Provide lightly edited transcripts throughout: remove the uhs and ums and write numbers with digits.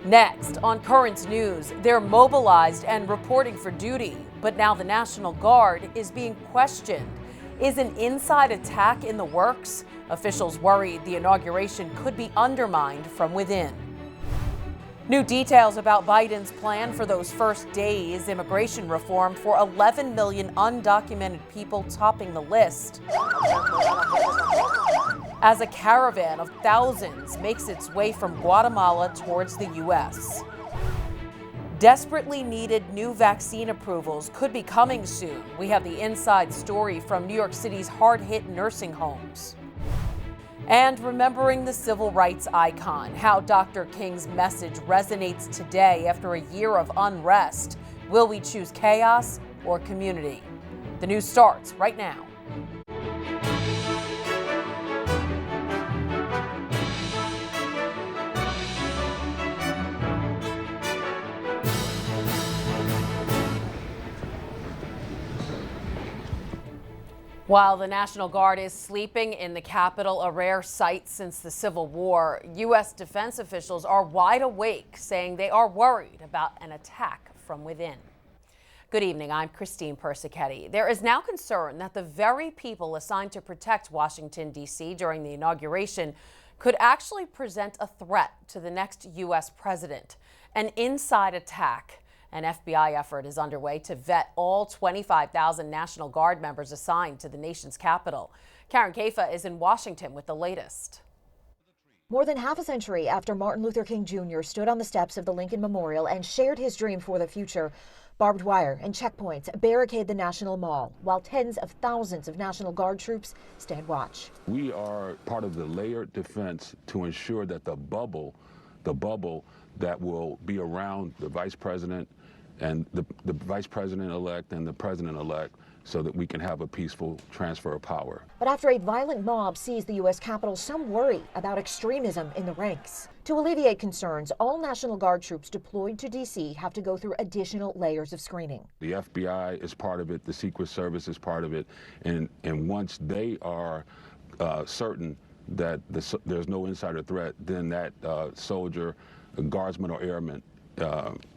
Next, on Currents News, they're mobilized and reporting for duty, but now the National Guard is being questioned. Is an inside attack in the works? Officials worried the inauguration could be undermined from within. New details about Biden's plan for those first days, immigration reform for 11 million undocumented people topping the list. As a caravan of thousands makes its way from Guatemala towards the U.S. Desperately needed new vaccine approvals could be coming soon. We have the inside story from New York City's hard-hit nursing homes. And remembering the civil rights icon, how Dr. King's message resonates today after a year of unrest. Will we choose chaos or community? The news starts right now. While the National Guard is sleeping in the Capitol, a rare sight since the Civil War, U.S. defense officials are wide awake, saying they are worried about an attack from within. Good evening, I'm Christine PERSICHETTE. There is now concern that the very people assigned to protect Washington, D.C. during the inauguration could actually present a threat to the next U.S. president. An inside attack. An FBI effort is underway to vet all 25,000 National Guard members assigned to the nation's capital. Karen Kaifa is in Washington with the latest. More than half a century after Martin Luther King Jr. stood on the steps of the Lincoln Memorial and shared his dream for the future, barbed wire and checkpoints barricade the National Mall, while tens of thousands of National Guard troops stand watch. We are part of the layered defense to ensure that the bubble that will be around the vice president and the vice president-elect and the president-elect, so that we can have a peaceful transfer of power. But after a violent mob seized the U.S. Capitol, some worry about extremism in the ranks. To alleviate concerns, all National Guard troops deployed to D.C. have to go through additional layers of screening. The FBI is part of it, the Secret Service is part of it, and once they are certain that there's no insider threat, then that soldier, a guardsman or airman,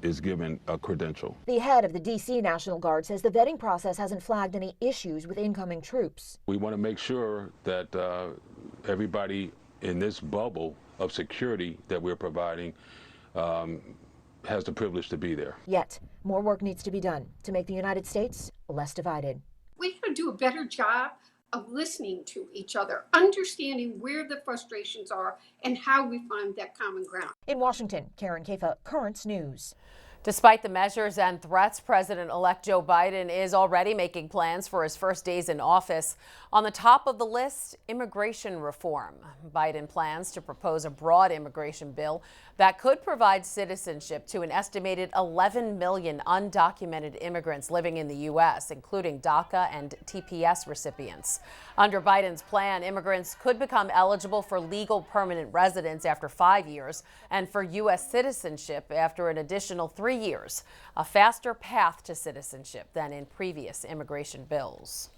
is given a credential. The head of the D.C. National Guard says the vetting process hasn't flagged any issues with incoming troops. We want to make sure that everybody in this bubble of security that we're providing has the privilege to be there. Yet, more work needs to be done to make the United States less divided. We have to do a better job of listening to each other, understanding where the frustrations are and how we find that common ground. In Washington, Karen Kaifa, Currents News. Despite the measures and threats, President-elect Joe Biden is already making plans for his first days in office. On the top of the list, immigration reform. Biden plans to propose a broad immigration bill that could provide citizenship to an estimated 11 million undocumented immigrants living in the U.S., including DACA and TPS recipients. Under Biden's plan, immigrants could become eligible for legal permanent residence after 5 years and for U.S. citizenship after an additional 3 years, a faster path to citizenship than in previous immigration bills.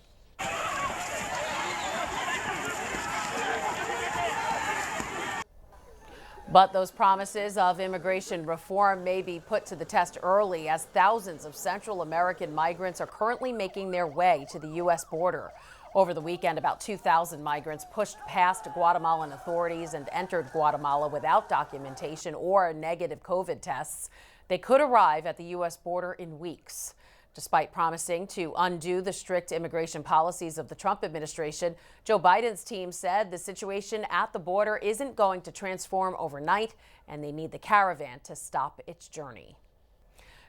But those promises of immigration reform may be put to the test early, as thousands of Central American migrants are currently making their way to the U.S. border. Over the weekend, about 2,000 migrants pushed past Guatemalan authorities and entered Guatemala without documentation or negative COVID tests. They could arrive at the U.S. border in weeks. Despite promising to undo the strict immigration policies of the Trump administration, Joe Biden's team said the situation at the border isn't going to transform overnight, and they need the caravan to stop its journey.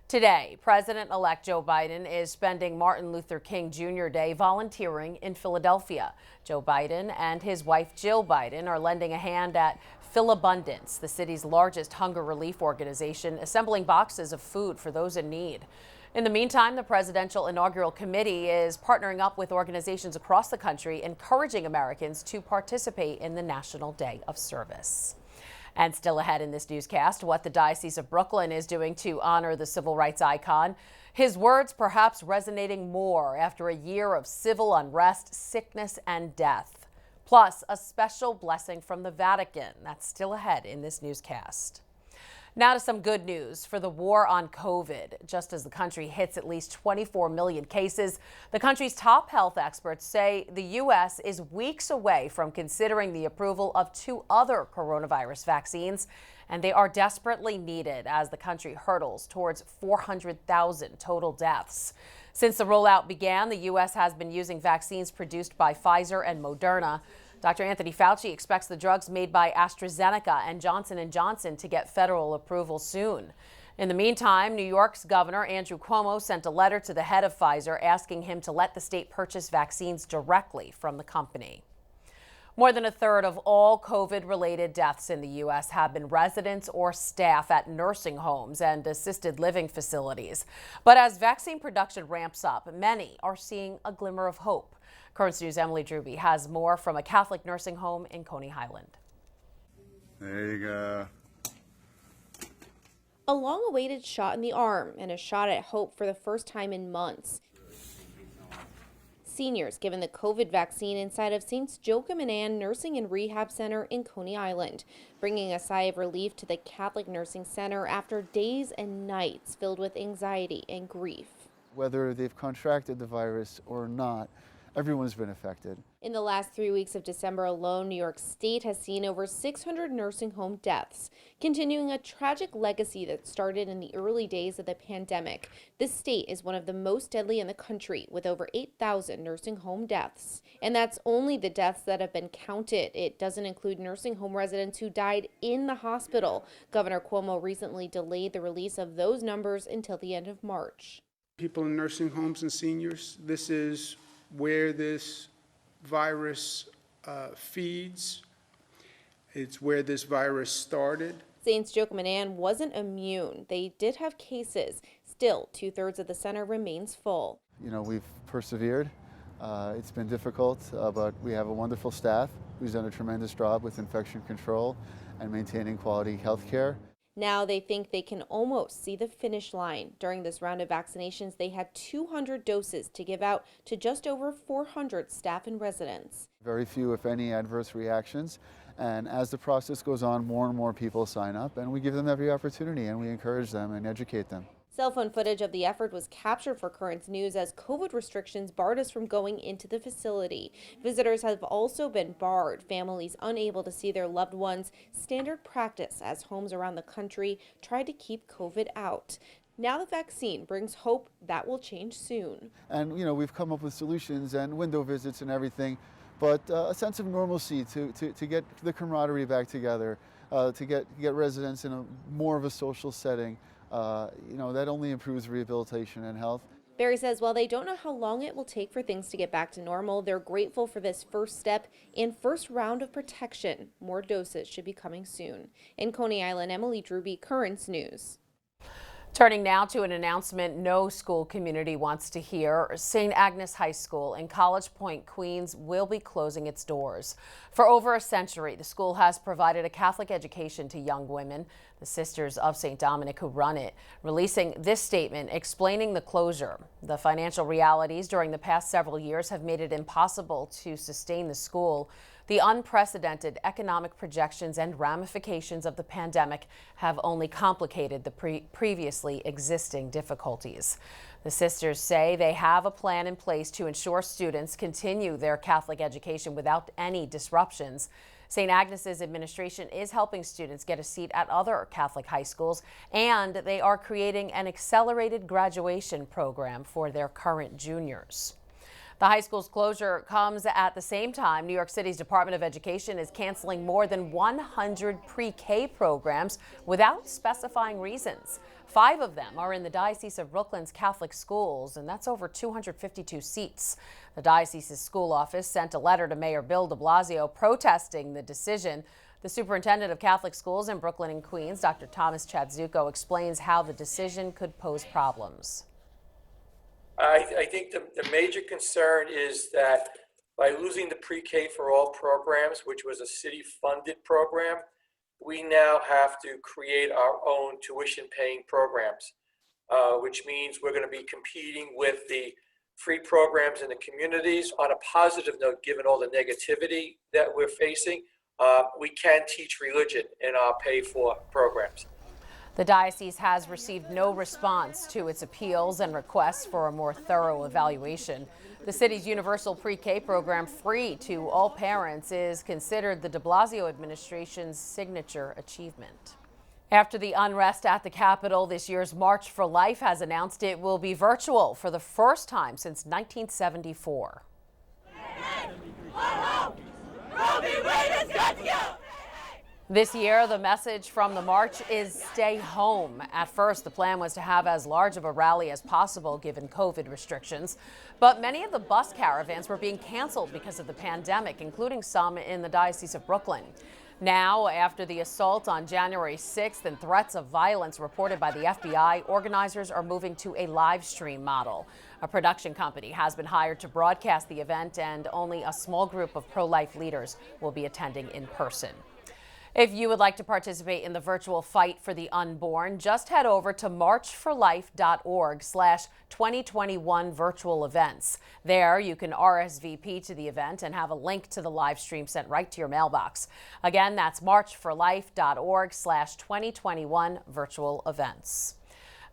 Today, President-elect Joe Biden is spending Martin Luther King Jr. Day volunteering in Philadelphia. Joe Biden and his wife Jill Biden are lending a hand at Philabundance, the city's largest hunger relief organization, assembling boxes of food for those in need. In the meantime, the Presidential Inaugural Committee is partnering up with organizations across the country, encouraging Americans to participate in the National Day of Service. And still ahead in this newscast, what the Diocese of Brooklyn is doing to honor the civil rights icon. His words perhaps resonating more after a year of civil unrest, sickness, and death. Plus, a special blessing from the Vatican. That's still ahead in this newscast. Now to some good news for the war on COVID. Just as the country hits at least 24 million cases, the country's top health experts say the U.S. is weeks away from considering the approval of 2 other coronavirus vaccines, and they are desperately needed as the country hurdles towards 400,000 total deaths. Since the rollout began, the U.S. has been using vaccines produced by Pfizer and Moderna. Dr. Anthony Fauci expects the drugs made by AstraZeneca and Johnson & Johnson to get federal approval soon. In the meantime, New York's Governor Andrew Cuomo sent a letter to the head of Pfizer asking him to let the state purchase vaccines directly from the company. More than a third of all COVID-related deaths in the U.S. have been residents or staff at nursing homes and assisted living facilities. But as vaccine production ramps up, many are seeing a glimmer of hope. Currents News' Emily Drewby has more from a Catholic nursing home in Coney Island. There you go. A long-awaited shot in the arm and a shot at hope for the first time in months. Seniors given the COVID vaccine inside of St. Joachim and Ann Nursing and Rehab Center in Coney Island, bringing a sigh of relief to the Catholic Nursing Center after days and nights filled with anxiety and grief. Whether they've contracted the virus or not, everyone's been affected. In the last 3 weeks of December alone, New York State has seen over 600 nursing home deaths, continuing a tragic legacy that started in the early days of the pandemic. This state is one of the most deadly in the country, with over 8,000 nursing home deaths. And that's only the deaths that have been counted. It doesn't include nursing home residents who died in the hospital. Governor Cuomo recently delayed the release of those numbers until the end of March. People in nursing homes and seniors, this is where this virus feeds. It's where this virus started. St. Joachim and Ann wasn't immune. They did have cases. Still, 2/3 of the center remains full. You know, we've persevered. It's been difficult, but we have a wonderful staff who's done a tremendous job with infection control and maintaining quality health care. Now they think they can almost see the finish line. During this round of vaccinations, they had 200 doses to give out to just over 400 staff and residents. Very few, if any, adverse reactions. And as the process goes on, more and more people sign up, and we give them every opportunity, and we encourage them and educate them. Cell phone footage of the effort was captured for Currents News as COVID restrictions barred us from going into the facility. Visitors have also been barred, families unable to see their loved ones, standard practice as homes around the country try to keep COVID out. Now the vaccine brings hope that will change soon. And, you know, we've come up with solutions and window visits and everything, but a sense of normalcy to get the camaraderie back together, to get residents in a more of a social setting. You know, that only improves rehabilitation and health. Barry says while they don't know how long it will take for things to get back to normal, they're grateful for this first step and first round of protection. More doses should be coming soon. In Coney Island, Emily Drewby, Currents News. Turning now to an announcement no school community wants to hear. St. Agnes High School in College Point, Queens will be closing its doors. For over a century, the school has provided a Catholic education to young women. The Sisters of St. Dominic who run it, releasing this statement explaining the closure. The financial realities during the past several years have made it impossible to sustain the school. The unprecedented economic projections and ramifications of the pandemic have only complicated the previously existing difficulties. The sisters say they have a plan in place to ensure students continue their Catholic education without any disruptions. St. Agnes's administration is helping students get a seat at other Catholic high schools, and they are creating an accelerated graduation program for their current juniors. The high school's closure comes at the same time New York City's Department of Education is canceling more than 100 pre-K programs without specifying reasons. 5 of them are in the Diocese of Brooklyn's Catholic schools, and that's over 252 seats. The diocese's school office sent a letter to Mayor Bill de Blasio protesting the decision. The superintendent of Catholic schools in Brooklyn and Queens, Dr. Thomas Chadzuko, explains how the decision could pose problems. I think the major concern is that by losing the pre-K for all programs, which was a city-funded program, we now have to create our own tuition-paying programs, which means we're going to be competing with the free programs in the communities. On a positive note, given all the negativity that we're facing, we can teach religion in our pay-for programs. The diocese has received no response to its appeals and requests for a more thorough evaluation. The city's universal pre-K program, free to all parents, is considered the de Blasio administration's signature achievement. After the unrest at the Capitol, this year's March for Life has announced it will be virtual for the first time since 1974. This year, the message from the march is stay home. At first, the plan was to have as large of a rally as possible given COVID restrictions. But many of the bus caravans were being canceled because of the pandemic, including some in the Diocese of Brooklyn. Now, after the assault on January 6th and threats of violence reported by the FBI, organizers are moving to a live stream model. A production company has been hired to broadcast the event, and only a small group of pro-life leaders will be attending in person. If you would like to participate in the virtual fight for the unborn, just head over to marchforlife.org/2021 virtual events. There you can RSVP to the event and have a link to the live stream sent right to your mailbox. Again, that's marchforlife.org/2021 virtual events.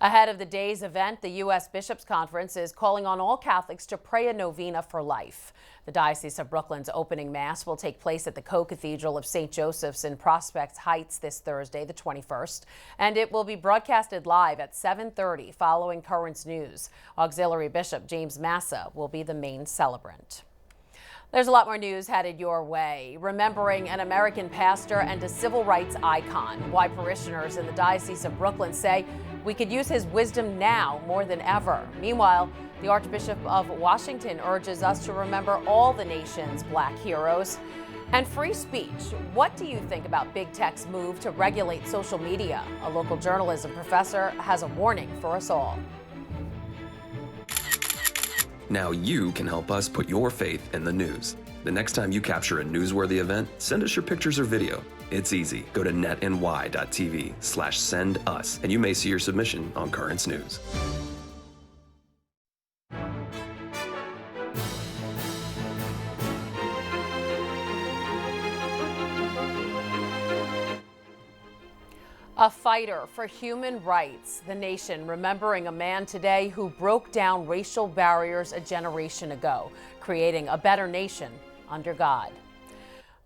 Ahead of the day's event, the U.S. Bishops' Conference is calling on all Catholics to pray a novena for life. The Diocese of Brooklyn's opening Mass will take place at the Co-Cathedral of St. Joseph's in Prospect Heights this Thursday, the 21st, and it will be broadcasted live at 7:30 following Currents News. Auxiliary Bishop James Massa will be the main celebrant. There's a lot more news headed your way. Remembering an American pastor and a civil rights icon. Why parishioners in the Diocese of Brooklyn say we could use his wisdom now more than ever. Meanwhile, the Archbishop of Washington urges us to remember all the nation's black heroes. And free speech. What do you think about big tech's move to regulate social media? A local journalism professor has a warning for us all. Now you can help us put your faith in the news. The next time you capture a newsworthy event, send us your pictures or video. It's easy. Go to netny.tv/send us, and you may see your submission on Currents News. A fighter for human rights, the nation remembering a man today who broke down racial barriers a generation ago, creating a better nation under God.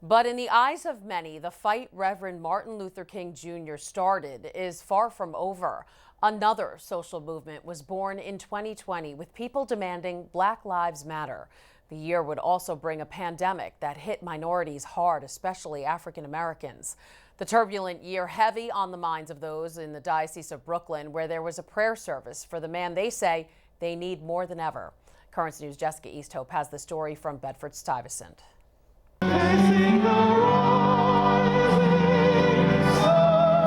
But in the eyes of many, the fight Reverend Martin Luther King Jr. started is far from over. Another social movement was born in 2020 with people demanding Black Lives Matter. The year would also bring a pandemic that hit minorities hard, especially African Americans. The turbulent year heavy on the minds of those in the Diocese of Brooklyn, where there was a prayer service for the man they say they need more than ever. Currents News' Jessica Easthope has the story from Bedford-Stuyvesant.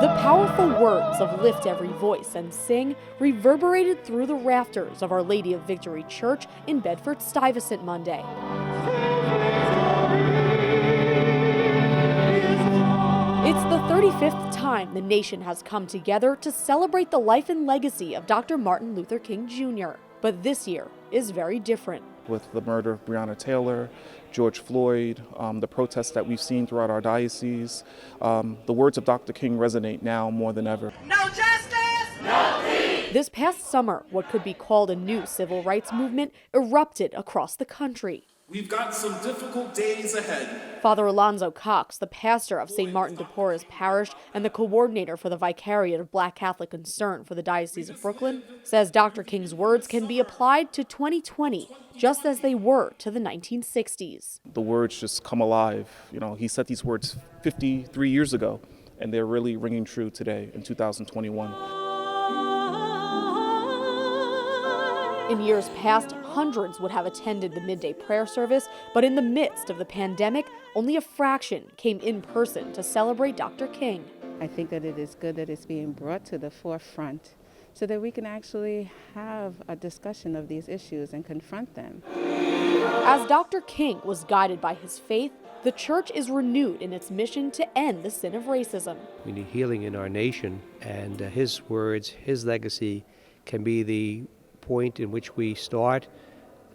The powerful words of Lift Every Voice and Sing reverberated through the rafters of Our Lady of Victory Church in Bedford-Stuyvesant Monday. It's the 35th time the nation has come together to celebrate the life and legacy of Dr. Martin Luther King Jr. But this year is very different. With the murder of Breonna Taylor, George Floyd, the protests that we've seen throughout our diocese, the words of Dr. King resonate now more than ever. No justice, no peace. This past summer, what could be called a new civil rights movement erupted across the country. We've got some difficult days ahead. Father Alonzo Cox, the pastor of St. Martin de Porres Parish and the coordinator for the Vicariate of Black Catholic Concern for the Diocese of Brooklyn, says Dr. King's words can be applied to 2020 just as they were to the 1960s. The words just come alive. You know, he said these words 53 years ago, and they're really ringing true today in 2021. In years past, hundreds would have attended the midday prayer service, but in the midst of the pandemic, only a fraction came in person to celebrate Dr. King. I think that it is good that it's being brought to the forefront so that we can actually have a discussion of these issues and confront them. As Dr. King was guided by his faith, the church is renewed in its mission to end the sin of racism. We need healing in our nation, and his words, his legacy can be the point in which we start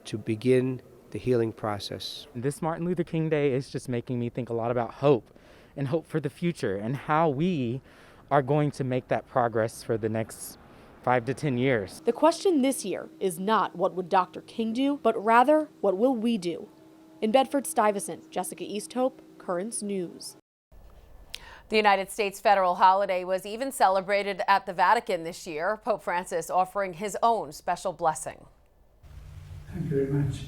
to begin the healing process. This Martin Luther King Day is just making me think a lot about hope and hope for the future and how we are going to make that progress for the next 5 to 10 years. The question this year is not what would Dr. King do, but rather what will we do? In Bedford-Stuyvesant, Jessica Easthope, Currents News. The United States federal holiday was even celebrated at the Vatican this year, Pope Francis offering his own special blessing. Thank you very much.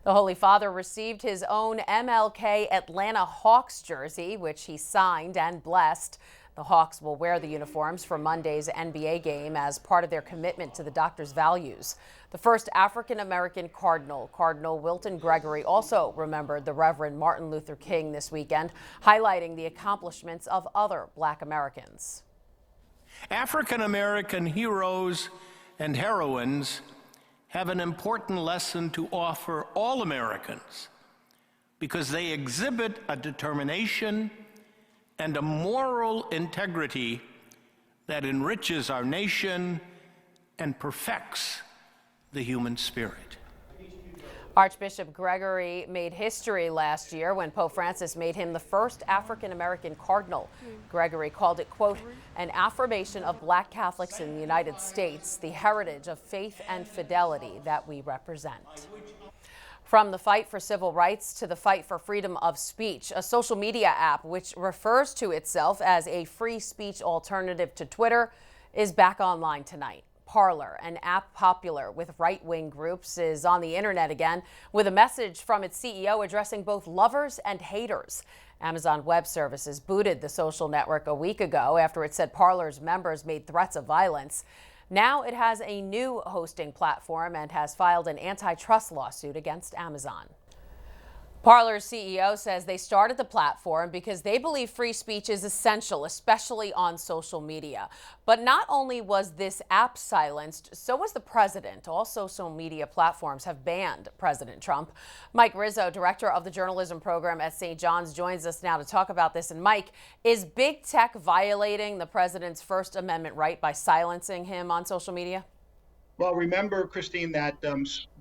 The Holy Father received his own MLK Atlanta Hawks jersey, which he signed and blessed. The Hawks will wear the uniforms for Monday's NBA game as part of their commitment to the doctor's values. The first African-American cardinal, Cardinal Wilton Gregory, also remembered the Reverend Martin Luther King this weekend, highlighting the accomplishments of other Black Americans. African-American heroes and heroines have an important lesson to offer all Americans because they exhibit a determination and a moral integrity that enriches our nation and perfects the human spirit. Archbishop Gregory made history last year when Pope Francis made him the first African-American cardinal. Gregory called it, quote, an affirmation of Black Catholics in the United States, the heritage of faith and fidelity that we represent. From the fight for civil rights to the fight for freedom of speech, a social media app which refers to itself as a free speech alternative to Twitter is back online tonight. Parler, an app popular with right-wing groups, is on the internet again with a message from its CEO addressing both lovers and haters. Amazon Web Services booted the social network a week ago after it said Parler's members made threats of violence. Now it has a new hosting platform and has filed an antitrust lawsuit against Amazon. Parler's CEO says they started the platform because they believe free speech is essential, especially on social media. But not only was this app silenced, so was the president. All social media platforms have banned President Trump. Mike Rizzo, director of the journalism program at St. John's, joins us now to talk about this. And Mike, is big tech violating the president's First Amendment right by silencing him on social media? Well, remember, Christine, that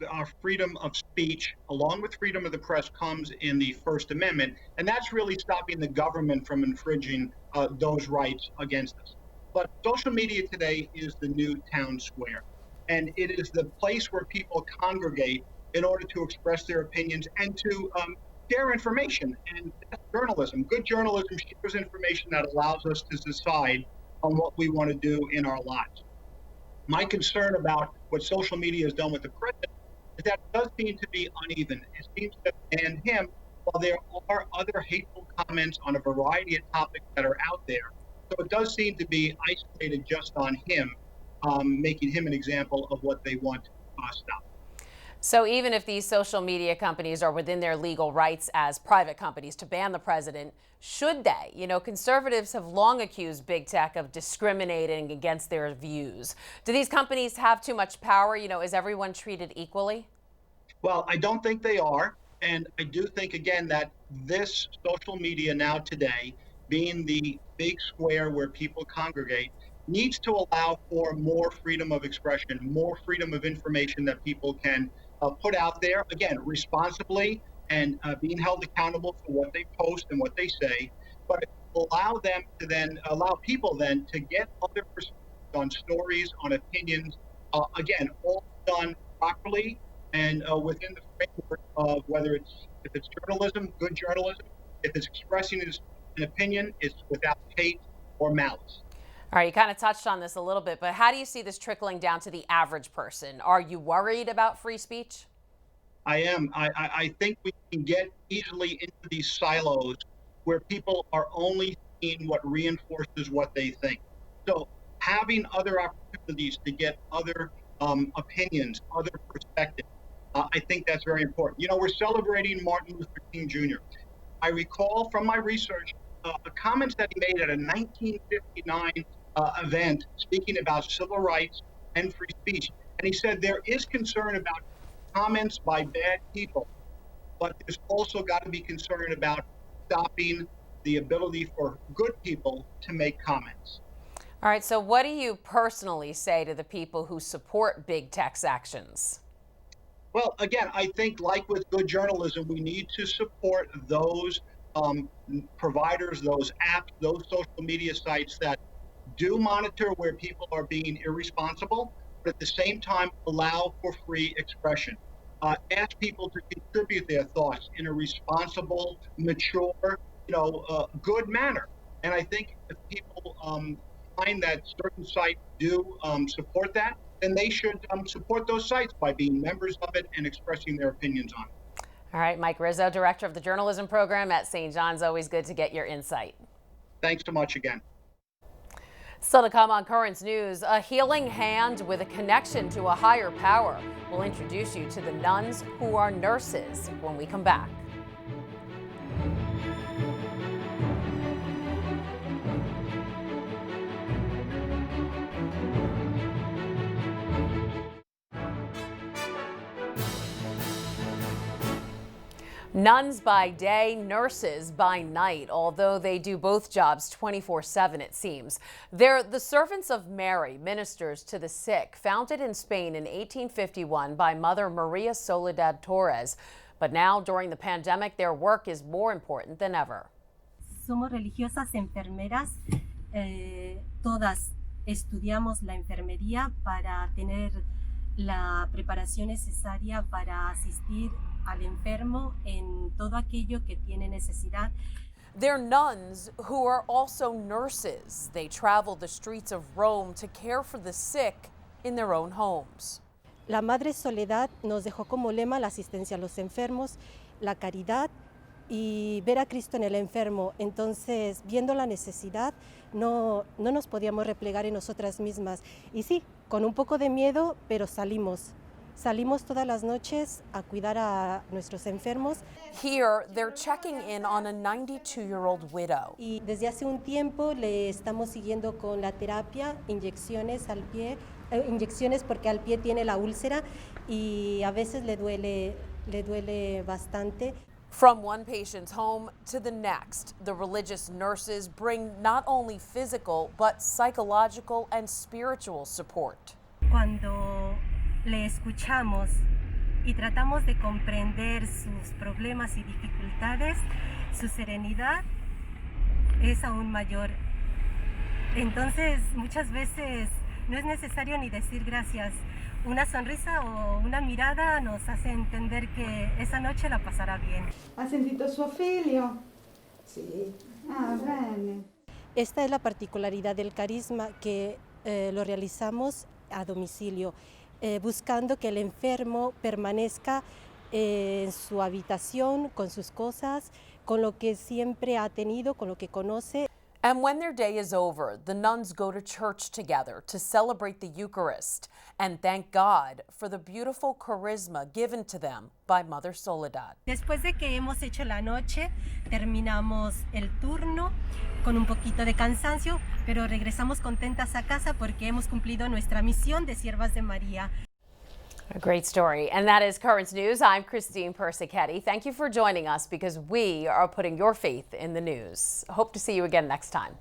our freedom of speech, along with freedom of the press, comes in the First Amendment, and that's really stopping the government from infringing those rights against us. But social media today is the new town square, and it is the place where people congregate in order to express their opinions and to share information. And that's journalism. Good journalism shares information that allows us to decide on what we want to do in our lives. My concern about what social media has done with the president is that it does seem to be uneven. It seems to ban him while there are other hateful comments on a variety of topics that are out there. So it does seem to be isolated just on him, making him an example of what they want to stop. So even if these social media companies are within their legal rights as private companies to ban the president, should they? You know, conservatives have long accused big tech of discriminating against their views. Do these companies have too much power? You know, is everyone treated equally? Well, I don't think they are. And I do think, again, that this social media now today, being the big square where people congregate, needs to allow for more freedom of expression, more freedom of information that people can put out there, again, responsibly and being held accountable for what they post and what they say, but allow people then to get other perspectives on stories, on opinions, again, all done properly and within the framework of if it's journalism, good journalism, if it's expressing an opinion, it's without hate or malice. All right, you kind of touched on this a little bit, but how do you see this trickling down to the average person? Are you worried about free speech? I am. I think we can get easily into these silos where people are only seeing what reinforces what they think. So having other opportunities to get other opinions, other perspectives, I think that's very important. You know, we're celebrating Martin Luther King Jr. I recall from my research comments that he made at a 1959 event speaking about civil rights and free speech. And he said there is concern about comments by bad people, but there's also got to be concern about stopping the ability for good people to make comments. All right, so what do you personally say to the people who support big tech's actions? Well, again, I think like with good journalism, we need to support those providers, those apps, those social media sites that do monitor where people are being irresponsible, but at the same time allow for free expression. Ask people to contribute their thoughts in a responsible, mature, good manner. And I think if people find that certain sites do support that, then they should support those sites by being members of it and expressing their opinions on it. All right, Mike Rizzo, Director of the Journalism Program at St. John's. Always good to get your insight. Thanks so much again. Still to come on Currents News, a healing hand with a connection to a higher power. We'll introduce you to the nuns who are nurses when we come back. Nuns by day, nurses by night, although they do both jobs 24/7, it seems. They're the servants of Mary, ministers to the sick, founded in Spain in 1851 by Mother Maria Soledad Torres. But now, during the pandemic, their work is more important than ever. Somos religiosas enfermeras, todas estudiamos la enfermería para tener la preparación necesaria para asistir al enfermo en todo aquello que tiene necesidad. They're nuns who are also nurses. They travel the streets of Rome to care for the sick in their own homes. La Madre Soledad nos dejó como lema la asistencia a los enfermos, la caridad y ver a Cristo en el enfermo. Entonces, viendo la necesidad, no nos podíamos replegar en nosotras mismas. Y sí, con un poco de miedo, pero salimos. Salimos todas las noches a cuidar a nuestros enfermos. Here, they're checking in on a 92-year-old widow. Y desde hace un tiempo le estamos siguiendo con la terapia, inyecciones al pie, inyecciones porque al pie tiene la úlcera y a veces le duele bastante. From one patient's home to the next, the religious nurses bring not only physical but psychological and spiritual support. Cuando le escuchamos y tratamos de comprender sus problemas y dificultades, su serenidad es aún mayor. Entonces, muchas veces no es necesario ni decir gracias. Una sonrisa o una mirada nos hace entender que esa noche la pasará bien. ¿Ha sentito suo figlio? Sí. Ah, bene. Esta es la particularidad del carisma, que lo realizamos a domicilio, buscando que el enfermo permanezca en su habitación, con sus cosas, con lo que siempre ha tenido, con lo que conoce. And when their day is over, the nuns go to church together to celebrate the Eucharist and thank God for the beautiful charisma given to them by Mother Soledad. Después de que hemos hecho la noche, terminamos el turno con un poquito de cansancio, pero regresamos contentas a casa porque hemos cumplido nuestra misión de siervas de María. A great story. And that is Currents News. I'm Christine PERSICHETTE. Thank you for joining us because we are putting your faith in the news. Hope to see you again next time.